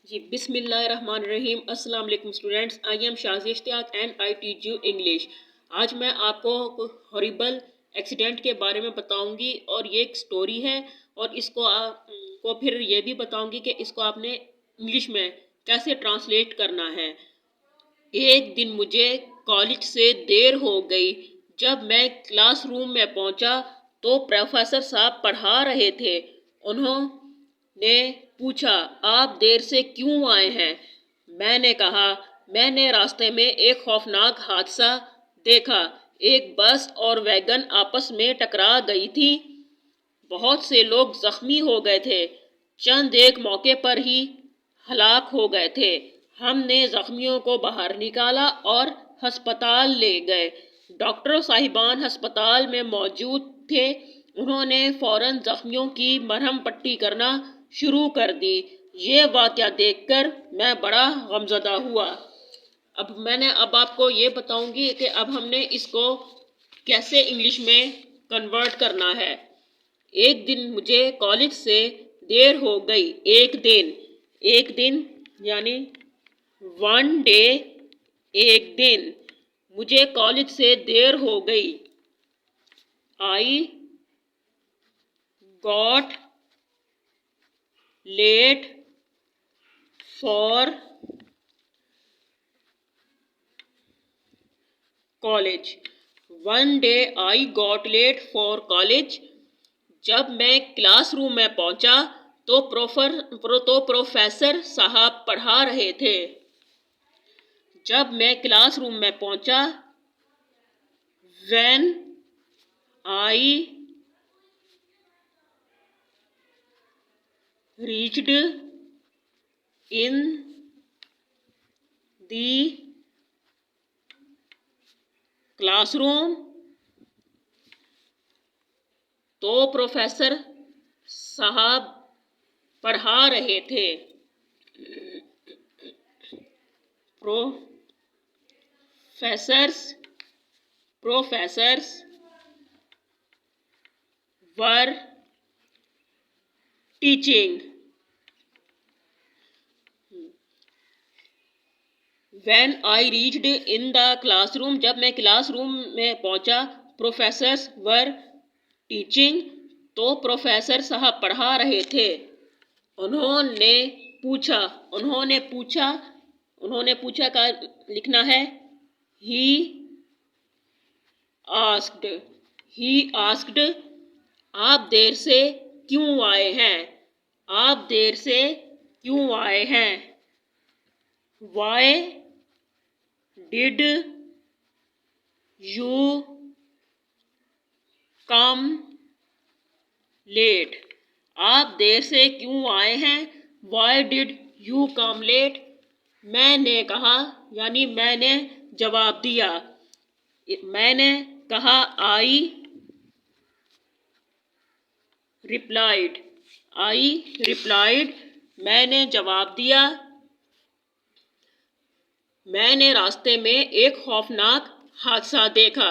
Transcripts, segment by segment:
जी बिस्मिल्लाहिर्रहमानिर्रहीम। अस्सलाम वालेकुम students, I am Shazi Ishtiaq and I teach you English. आज मैं आपको हॉरिबल एक्सीडेंट के बारे में बताऊंगी और ये एक स्टोरी है और इसको को फिर ये भी बताऊंगी कि इसको आपने इंग्लिश में कैसे ट्रांसलेट करना है। एक दिन मुझे कॉलेज से देर हो गई। जब मैं क्लासरूम में पहुंचा तो प्रोफेसर साहब पढ़ा रहे थे। उन्होंने पूछा, आप देर से क्यों आए हैं? मैंने कहा, मैंने रास्ते में एक खौफनाक हादसा देखा। एक बस और वैगन आपस में टकरा गई थी। बहुत से लोग जख्मी हो गए थे। चंद एक मौके पर ही हलाक हो गए थे। हमने जख्मियों को बाहर निकाला और अस्पताल ले गए। डॉक्टर साहिबान अस्पताल में मौजूद थे। उन्होंने फौरन जख्मियों की मरहम पट्टी करना शुरू कर दी। ये वाक़या देखकर मैं बड़ा गमज़दा हुआ। अब आपको ये बताऊंगी कि अब हमने इसको कैसे इंग्लिश में कन्वर्ट करना है। एक दिन मुझे कॉलेज से देर हो गई। एक दिन यानी वन डे, एक दिन मुझे कॉलेज से देर हो गई। I got late for college. One day I got late for college. जब मैं क्लासरूम में पहुंचा तो प्रोफेसर साहब पढ़ा रहे थे। जब मैं क्लासरूम में पहुंचा, when I reached in the classroom, तो प्रोफेसर साहब पढ़ा रहे थे। Professors were teaching. When I reached in the classroom, जब मैं क्लासरूम में पहुंचा, प्रोफेसर्स वर टीचिंग, तो प्रोफेसर साहब पढ़ा रहे थे। उन्होंने पूछा का लिखना है आस्क्ड ही आस्क्ड। आप देर से क्यों आए हैं? आप देर से क्यों आए हैं? Why did you come late? आप देर से क्यों आए हैं? Why did you come late? मैंने कहा यानी मैंने जवाब दिया। मैंने कहा, I replied। मैंने जवाब दिया। मैंने रास्ते में एक खौफनाक हादसा देखा।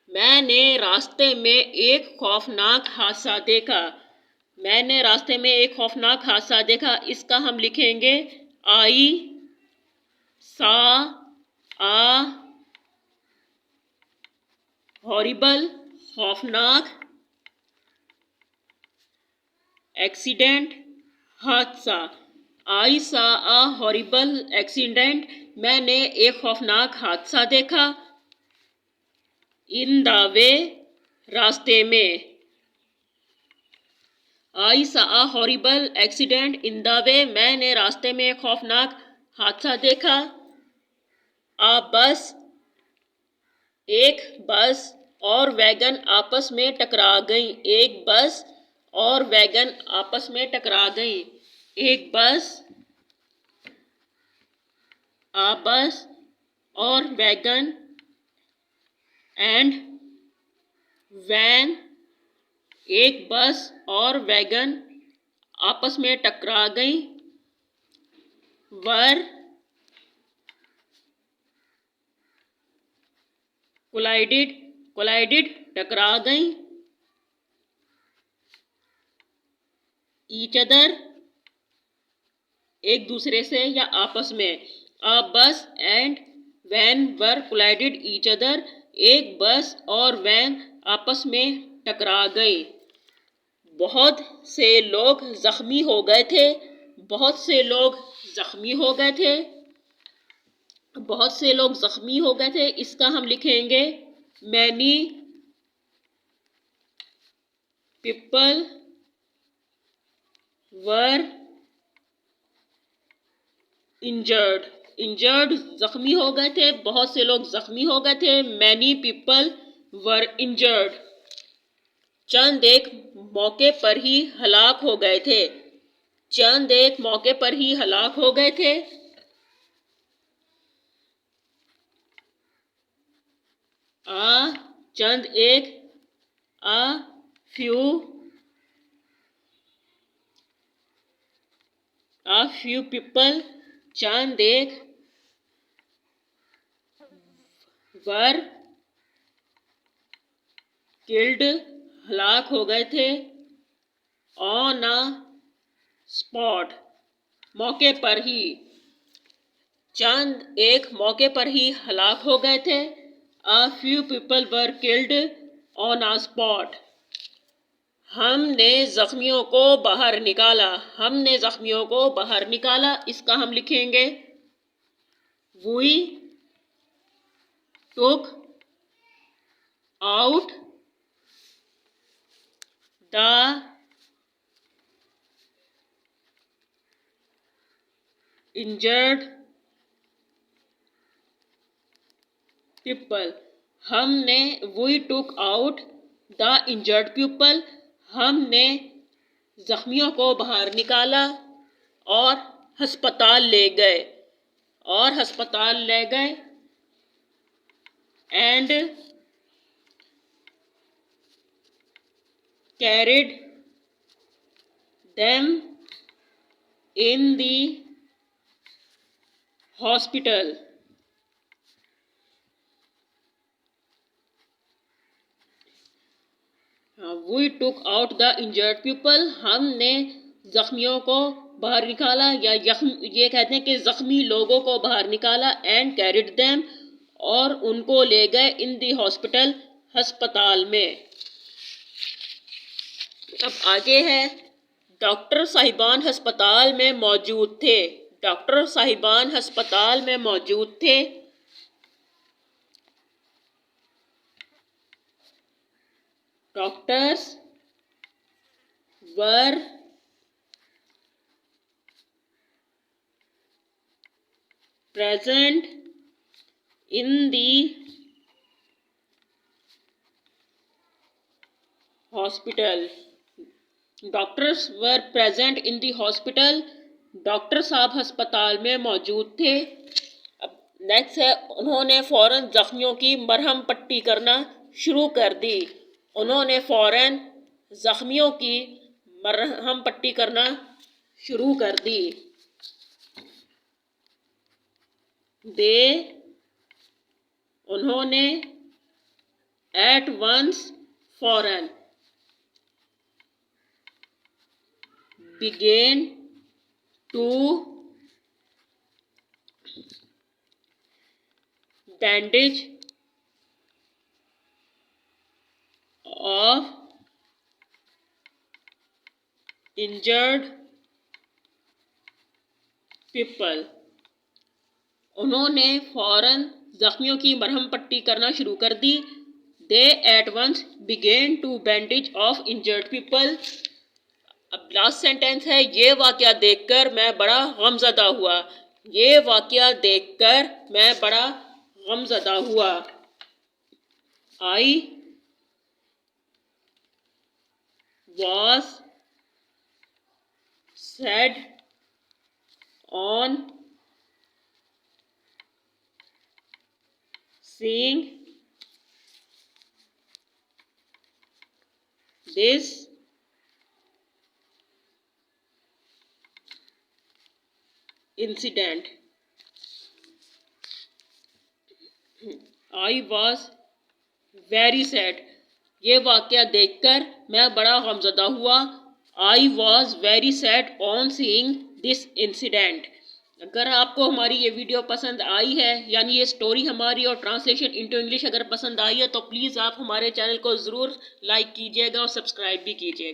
मैंने रास्ते में एक खौफनाक हादसा देखा। मैंने रास्ते में एक खौफनाक हादसा देखा। इसका हम लिखेंगे आई सा आ हॉरिबल, खौफनाक, एक्सीडेंट, हादसा। आई सा आ हॉरिबल एक्सीडेंट, मैंने एक खौफनाक हादसा देखा। इन द वे, रास्ते में। I saw a horrible accident in the way, मैंने रास्ते में एक खौफनाक हादसा देखा। एक बस और वैगन आपस में टकरा गई। एक बस और वैगन आपस में टकरा गई। एक बस और वैगन एंड वैन, एक बस और वैगन आपस में टकरा गई। वर कोलाइडेड, टकरा गई। ईच अदर, एक दूसरे से या आपस में। A bus and van were collided each other, एक बस और वैन आपस में टकरा गए। बहुत से लोग जख्मी हो गए थे, बहुत से लोग जख्मी हो गए थे, बहुत से लोग जख्मी हो गए थे। इसका हम लिखेंगे many people were injured. Injured जख्मी हो गए थे, बहुत से लोग जख्मी हो गए थे। Many people were injured. चंद एक मौके पर ही हलाक हो गए थे, चंद एक मौके पर ही हलाक हो गए थे। चंद एक, a few people, चंद एक, वर किल्ड हलाक हो गए थे, ऑन अ स्पॉट मौके पर ही, चंद एक मौके पर ही हलाक हो गए थे। A few people were killed on a spot। हमने जख्मियों को बाहर निकाला, हमने जख्मियों को बाहर निकाला। इसका हम लिखेंगे We took out the injured people। हमने We took out the injured people, हमने जख्मियों को बाहर निकाला और अस्पताल ले गए, और अस्पताल ले गए। And carried them in the hospital। We took out the injured people, हमने जख्मियों को बाहर निकाला, या ये कहते हैं कि जख्मी लोगों को बाहर निकाला। एंड कैरिड देम, और उनको ले गए इन दी हॉस्पिटल, अस्पताल में। अब आगे है, डॉक्टर साहिबान अस्पताल में मौजूद थे, डॉक्टर साहिबान अस्पताल में मौजूद थे। Doctors were present in the hospital। Doctors were present in the hospital, doctor साहब अस्पताल में मौजूद थे। अब नेक्स्ट है, उन्होंने फौरन जख्मियों की मरहम पट्टी करना शुरू कर दी, उन्होंने फौरन जख्मियों की मरहम पट्टी करना शुरू कर दी। दे, उन्होंने, एट वंस, फौरन, began to bandage of injured people. उन्होंने फौरन जख्मियों की मरहम पट्टी करना शुरू कर दी। They at once began to bandage of injured people. अब लास्ट सेंटेंस है, ये वाकया देखकर मैं बड़ा गमज़दा हुआ, ये वाकया देखकर मैं बड़ा गमज़दा हुआ। I was sad on seeing this incident। I was very sad, ये वाकया देखकर मैं बड़ा गमज़दा हुआ। I was very sad on seeing this incident. अगर आपको हमारी ये वीडियो पसंद आई है, यानी ये स्टोरी हमारी और ट्रांसलेशन इनटू इंग्लिश अगर पसंद आई है, तो प्लीज़ आप हमारे चैनल को ज़रूर लाइक कीजिएगा और सब्सक्राइब भी कीजिएगा।